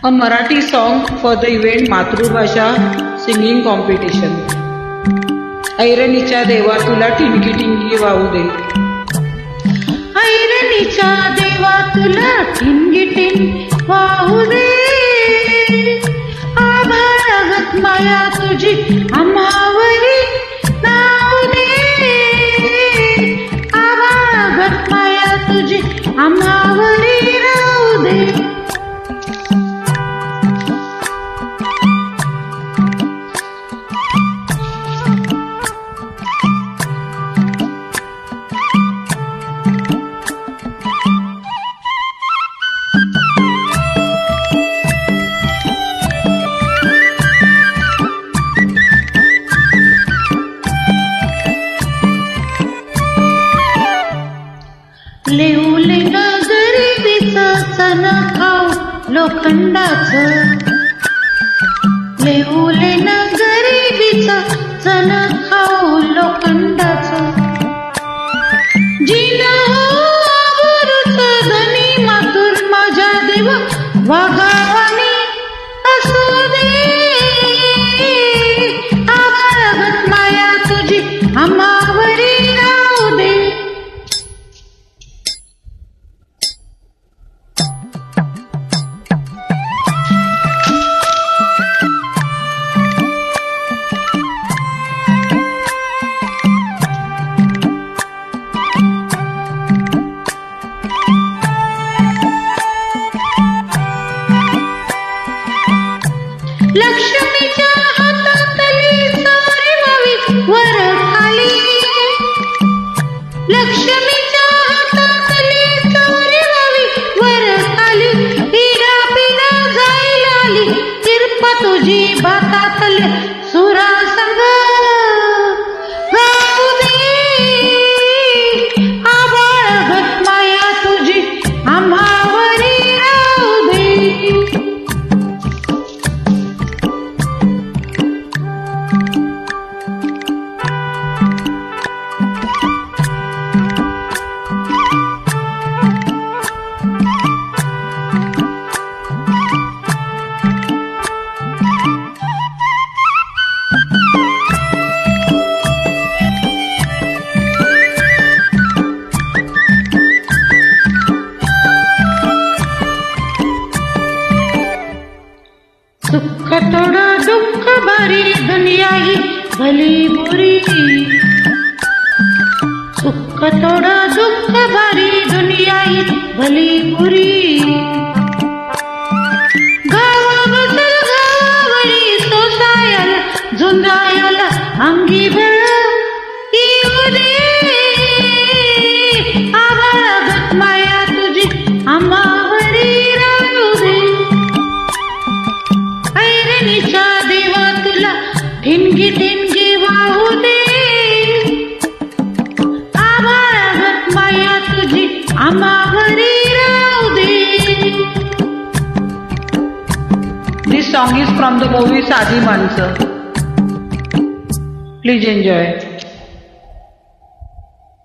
A Marathi song for the event मातृभाषा singing competition. ऐरणीच्या देवा तुला ठिणगी ठिणगी वाहू दे. ऐरणीच्या देवा तुला ठिणगी ठिणगी वाहू दे. आभाळागत माया तुझी आम्हावरी नाऊ दे. आभाळागत माया तुझी आम्हावरी राहू दे. लेऊले ना गरिबीचं चण खाऊ लोखंडाचं. लेऊले ना गरिबीचं चण खाऊ लोखंडाचं. जिना आवरूच धनी मातुर माझ्या देव वाघावानी असू दे. आभाळागत माया तुझी आम्हावरी राहू दे. लक्ष्मीच्या हातातली सारी व्हावी वर खाली. लक्ष्मीच्या हातातली सारी व्हावी वर खाली. हिरा पिना जायला आली तिरपा तुझी भातातल्या सुरा संग गाऊ दे. आभाळागत माया तुझी आम्हावरी राहू दे. सुख थोडा दुःख भारी दुनिया ही भली बुरी. सुख थोडा दुःख भारी दुनिया ही भली बुरी. गावा बसल गावावरी सोसायला झुंजायला अंगी भर येऊ दे. आभाळागत माया तुझी आम्हावरी राहू दे. ऐरणीच्या देवा तुला ठिणगी ठिणगी वाहू दे. आभाळागत माया तुझी आम्हावरी राहू दे. This song is from the movie साधी माणसं. Please enjoy.